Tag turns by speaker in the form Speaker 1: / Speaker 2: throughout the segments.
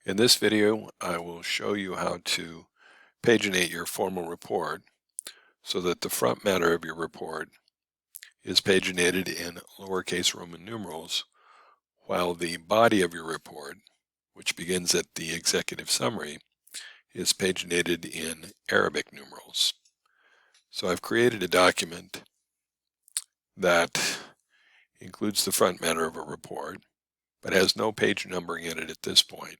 Speaker 1: In this video, I will show you how to paginate your formal report so that the front matter of your report is paginated in lowercase Roman numerals, while the body of your report, which begins at the executive summary, is paginated in Arabic numerals. So I've created a document that includes the front matter of a report, but has no page numbering in it at this point.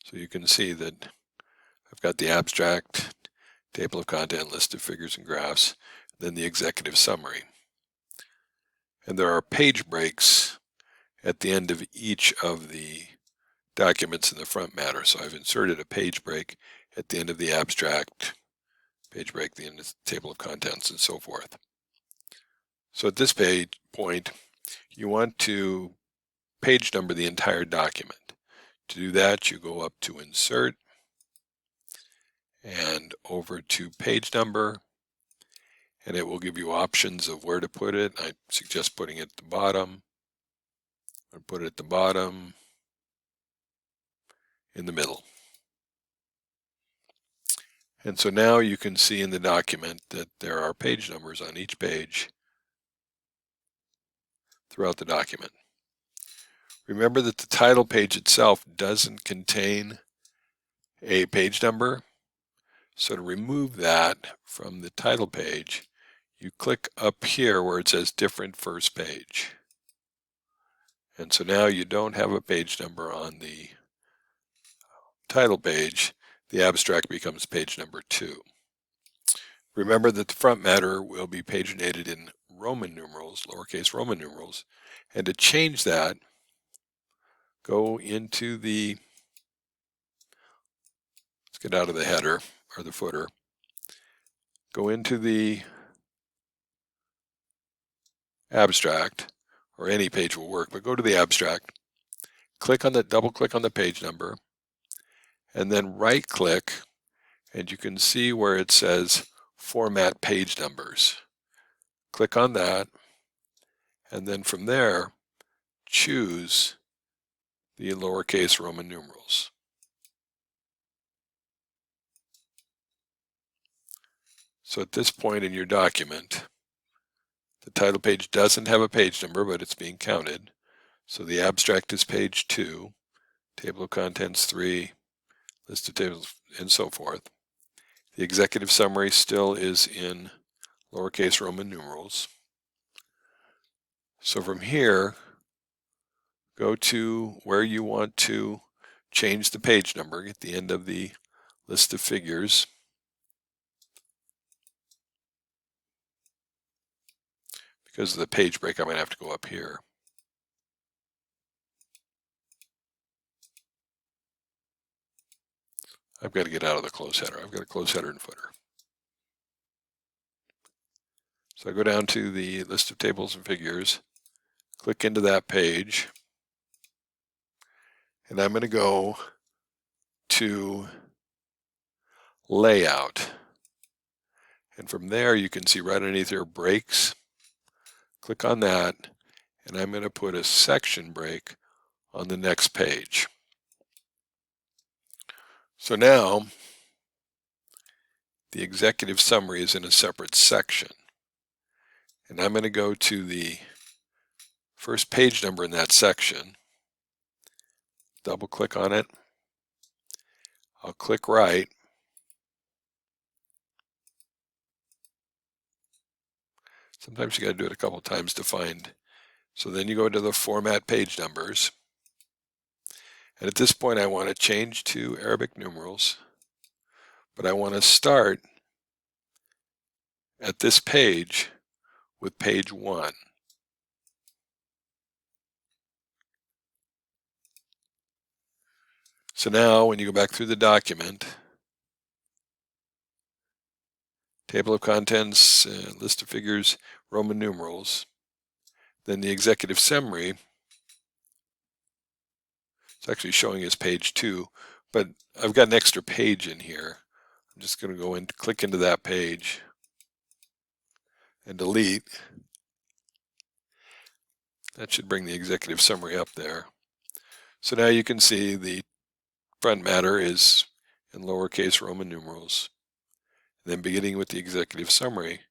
Speaker 1: So you can see that I've got the abstract, table of content, list of figures and graphs, then the executive summary. And there are page breaks at the end of each of the documents in the front matter. So I've inserted a page break at the end of the abstract, page break at the end of the table of contents, and so forth. So at this point, you want to page number the entire document. To do that, you go up to Insert and over to Page Number, and it will give you options of where to put it. I suggest putting it at the bottom, or put it at the bottom, in the middle. And so now you can see in the document that there are page numbers on each page throughout the document. Remember that the title page itself doesn't contain a page number. So to remove that from the title page, you click up here where it says Different First Page. And so now you don't have a page number on the title page. The abstract becomes page number 2. Remember that the front matter will be paginated in Roman numerals, lowercase Roman numerals, and to change that, go into the, let's get out of the header or the footer, go into the abstract, or any page will work, but go to the abstract, double click on the page number, and then right click, and you can see where it says Format Page Numbers. Click on that, and then from there, choose the lowercase Roman numerals. So at this point in your document, the title page doesn't have a page number, but it's being counted. So the abstract is page 2, table of contents 3, list of tables, and so forth. The executive summary still is in lowercase Roman numerals. So from here, go to where you want to change the page number at the end of the list of figures. Because of the page break, I'm going to have to go up here. I've got to get out of the close header. I've got a close header and footer. So I go down to the list of tables and figures, click into that page, and I'm going to go to Layout. And from there you can see right underneath here breaks. Click on that, and I'm going to put a section break on the next page. So now the executive summary is in a separate section. And I'm going to go to the first page number in that section, double click on it, I'll click right, sometimes you got to do it a couple times to find, so then you go to the Format Page Numbers, and at this point I want to change to Arabic numerals, but I want to start at this page with page 1. So now when you go back through the document, table of contents, list of figures, Roman numerals, then the executive summary, it's actually showing as page 2, but I've got an extra page in here. I'm just going to go in, click into that page, and delete. That should bring the executive summary up there. So now you can see the front matter is in lowercase Roman numerals. Then beginning with the executive summary.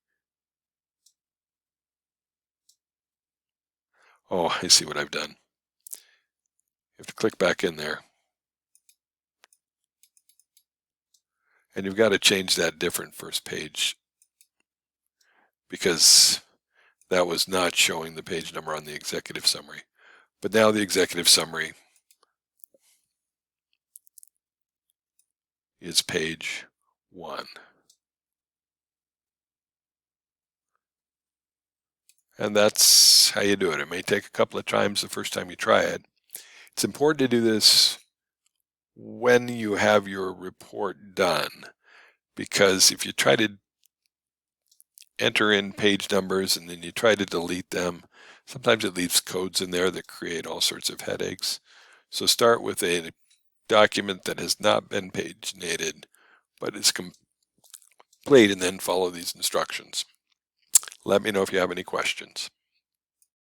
Speaker 1: Oh, I see what I've done. You have to click back in there. And you've got to change that different first page because that was not showing the page number on the executive summary. But now the executive summary is page 1. And that's how you do it. It may take a couple of times the first time you try it. It's important to do this when you have your report done, because if you try to enter in page numbers and then you try to delete them, sometimes it leaves codes in there that create all sorts of headaches. So start with a document that has not been paginated but is complete and then follow these instructions. Let me know if you have any questions.